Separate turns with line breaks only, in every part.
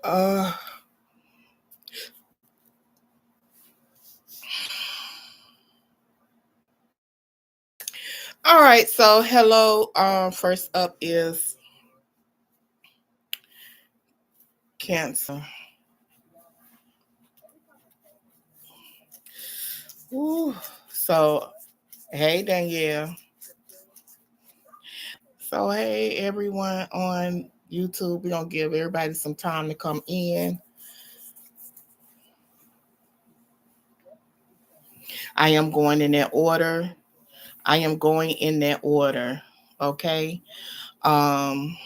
All right, so hello. First up is Cancer. Ooh. So hey Danielle. So hey everyone on YouTube. We're gonna give everybody some time to come in. I am going in that order. I am going in that order. Okay. Um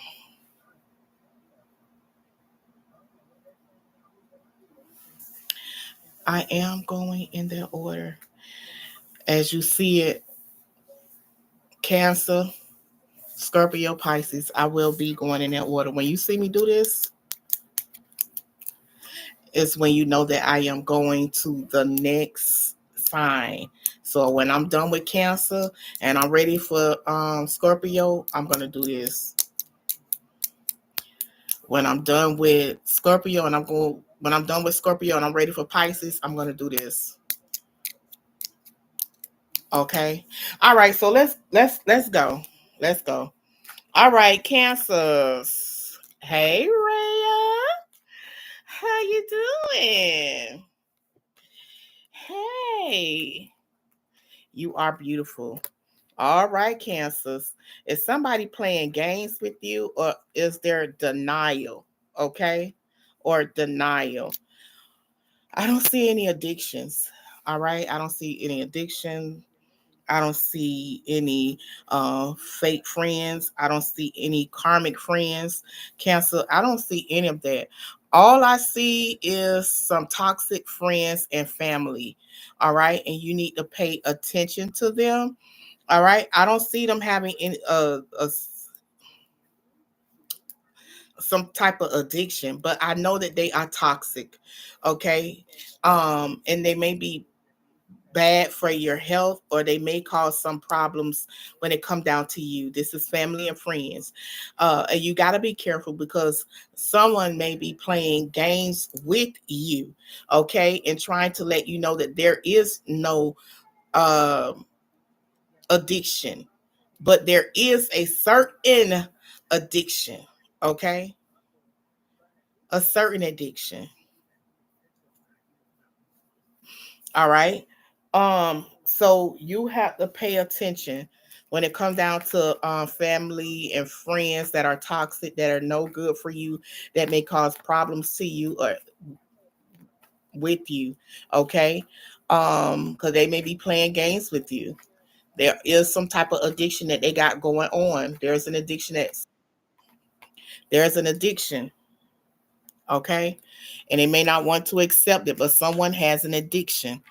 I am going in that order. As you see it, Cancer, Scorpio, Pisces, I will be going in that order. When you see me do this, is when you know that I am going to the next sign. So when I'm done with Cancer and I'm ready for Scorpio, I'm gonna do this. When I'm done with Scorpio when I'm done with Scorpio and I'm ready for Pisces, I'm gonna do this. Okay. All right. So let's go. Let's go. All right, Cancers. Hey Rhea, how you doing? Hey, you are beautiful. All right, Cancers. Is somebody playing games with you or is there denial? Okay. Or denial. I don't see any addictions. All right. I don't see any addiction. I don't see any fake friends. I don't see any karmic friends. Cancer. I don't see any of that. All I see is some toxic friends and family. All right. And you need to pay attention to them. All right. I don't see them having any some type of addiction, but I know that they are toxic. Okay. And they may be bad for your health or they may cause some problems when it come down to you. This is family and friends. And you got to be careful because someone may be playing games with you, okay, and trying to let you know that there is no uh, addiction, but there is a certain addiction, okay, a certain addiction. All right. So you have to pay attention when it comes down to family and friends that are toxic, that are no good for you, that may cause problems to you or with you. Okay. Because they may be playing games with you. There is some type of addiction that they got going on. There's an addiction. Okay. And they may not want to accept it, but someone has an addiction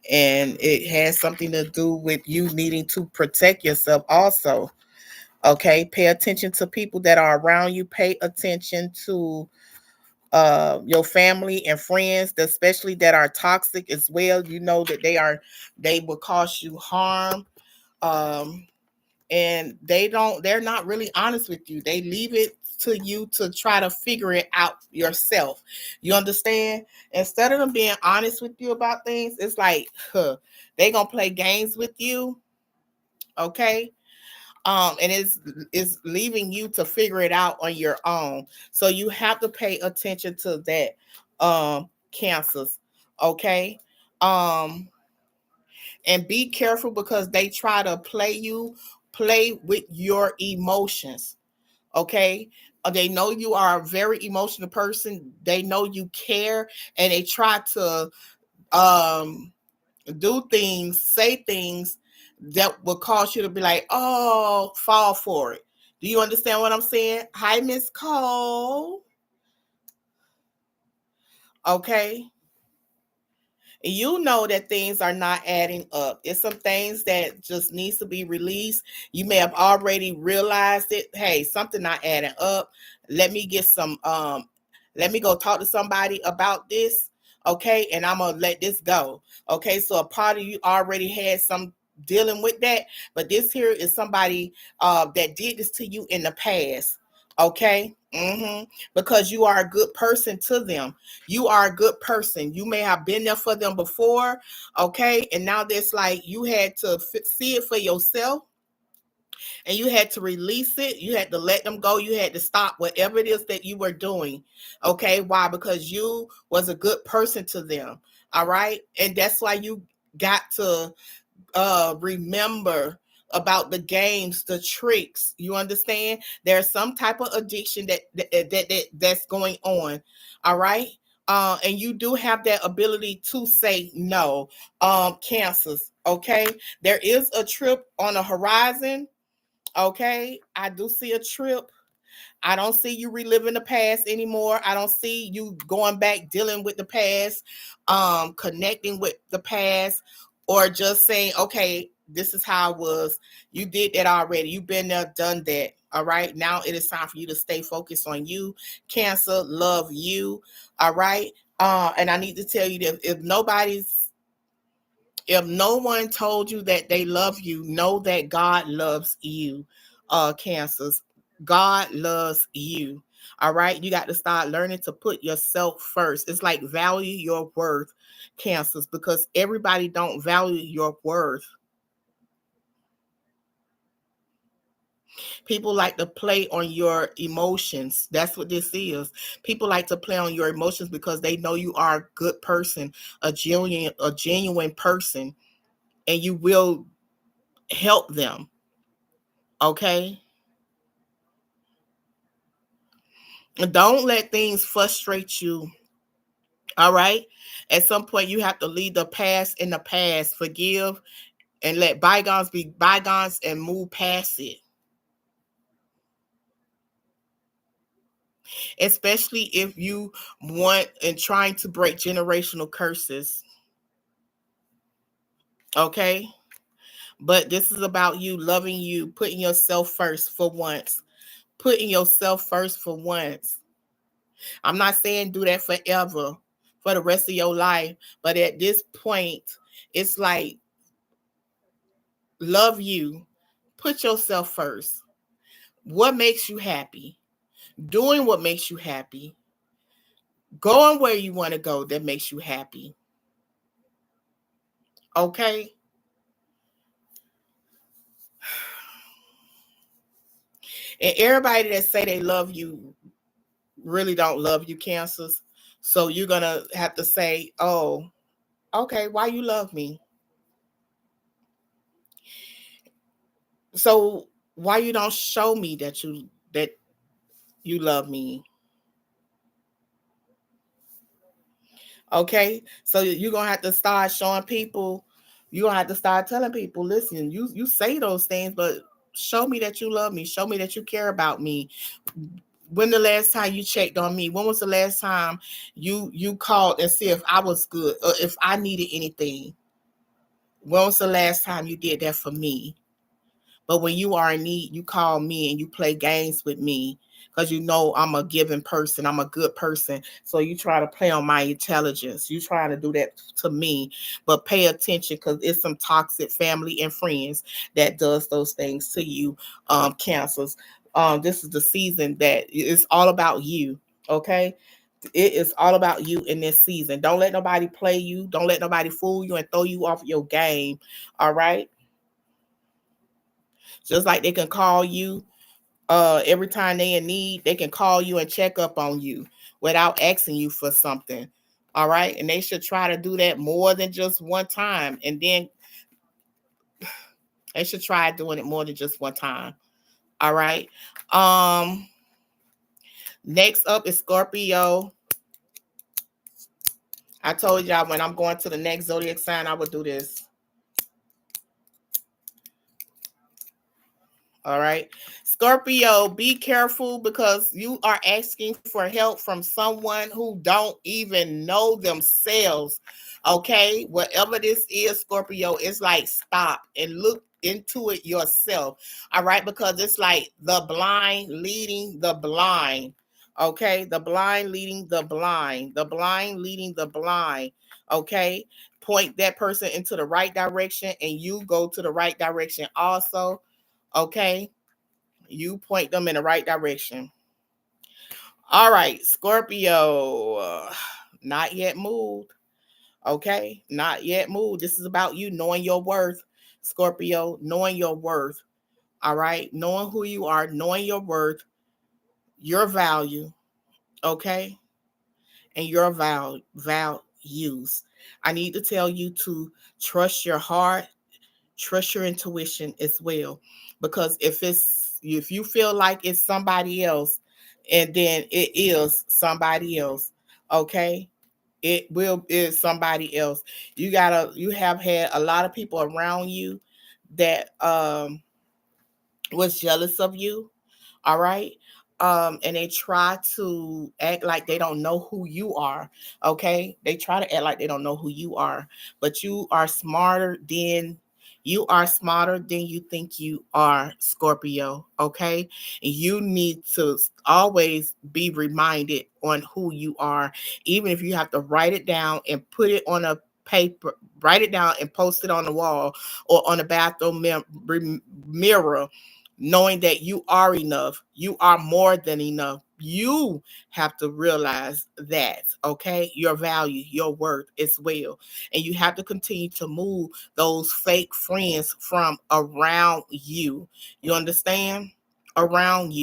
and it has something to do with you needing to protect yourself also. Okay. Pay attention to people that are around you. Pay attention to your family and friends, especially that are toxic as well. You know that they will cause you harm. Um, and they're not really honest with you. They leave it to you to try to figure it out yourself. You understand? Instead of them being honest with you about things, it's like they gonna play games with you. Okay. And it's leaving you to figure it out on your own. So you have to pay attention to that, Cancers. Okay. um and be careful because they try to play with your emotions. Okay. They know you are a very emotional person. They know you care, and they try to um do things, say things that will cause you to be like, oh, fall for it. Do you understand what I'm saying? Hi, Miss Cole. Okay. You know that things are not adding up. It's some things that just needs to be released. You may have already realized it. Hey, something not adding up. Let me get some let me go talk to somebody about this. Okay, and I'm gonna let this go. Okay, so a part of you already had some dealing with that, but this here is somebody that did this to you in the past. Okay. Because you are a good person to them. You are a good person. You may have been there for them before, okay? And now it's like you had to see it for yourself, and you had to release it. You had to let them go. You had to stop whatever it is that you were doing, okay? Why? Because you was a good person to them, all right? And that's why you got to remember about the games, the tricks. You understand? There's some type of addiction that's going on. All right. And you do have that ability to say no. Cancers. Okay. There is a trip on the horizon. Okay. I do see a trip. I don't see you reliving the past anymore. I don't see you going back dealing with the past, connecting with the past, or just saying, okay, this is how I was. You did that already. You've been there, done that. All right. Now it is time for you to stay focused on you. Cancer, love you. All right. And I need to tell you that if no one told you that they love you, know that God loves you, Cancers. God loves you. All right. You got to start learning to put yourself first. It's like value your worth, Cancers, because everybody don't value your worth. People like to play on your emotions. That's what this is. People like to play on your emotions because they know you are a good person, a genuine person, and you will help them. Okay. Don't let things frustrate you. All right. At some point, you have to leave the past in the past, forgive, and let bygones be bygones and move past it. Especially if you want and trying to break generational curses. Okay. But this is about you loving you, putting yourself first for once. Putting yourself first for once. I'm not saying do that forever, for the rest of your life. But at this point, it's like love you. Put yourself first. What makes you happy? Doing what makes you happy. Going where you want to go that makes you happy. Okay? And everybody that say they love you really don't love you, Cancers. So you're going to have to say, oh, okay, why you love me? So why you don't show me that you love me? Okay, so you're gonna have to start showing people. You're gonna have to start telling people, listen, you say those things, but show me that you love me. Show me that you care about me. When the last time you checked on me? When was the last time you called and see if I was good or if I needed anything? When was the last time you did that for me? But when you are in need, you call me and you play games with me because you know I'm a giving person. I'm a good person. So you try to play on my intelligence. You try to do that to me, but pay attention because it's some toxic family and friends that does those things to you, Cancers. This is the season that it's all about you. Okay. It is all about you in this season. Don't let nobody play you. Don't let nobody fool you and throw you off your game. All right. Just like they can call you every time they in need, they can call you and check up on you without asking you for something. All right. And they should try to do that more than just one time. And then they should try doing it more than just one time. All right. Um, Next up is Scorpio. I told y'all when I'm going to the next zodiac sign, I would do this. All right. Scorpio, be careful because you are asking for help from someone who don't even know themselves. Okay. Whatever this is, Scorpio, it's like stop and look into it yourself. All right. Because it's like the blind leading the blind. Okay. The blind leading the blind. The blind leading the blind. Okay. Point that person into the right direction and you go to the right direction also. Okay, you point them in the right direction. All right, Scorpio. Not yet moved. Okay, not yet moved. This is about you knowing your worth, Scorpio, knowing your worth. All right, knowing who you are, knowing your worth, your value. Okay, and your values. I need to tell you to trust your heart, trust your intuition as well, because if you feel like it's somebody else, and then it is somebody else. Okay, it will is somebody else. You have had a lot of people around you that was jealous of you. All right. And they try to act like they don't know who you are. Okay, they try to act like they don't know who you are, but you are smarter than you think you are, Scorpio. Okay, and you need to always be reminded on who you are, even if you have to write it down and put it on a paper, write it down and post it on the wall or on a bathroom mirror, knowing that you are enough. You are more than enough. You have to realize that, okay? Your value, your worth as well. And you have to continue to move those fake friends from around you. You understand? Around you.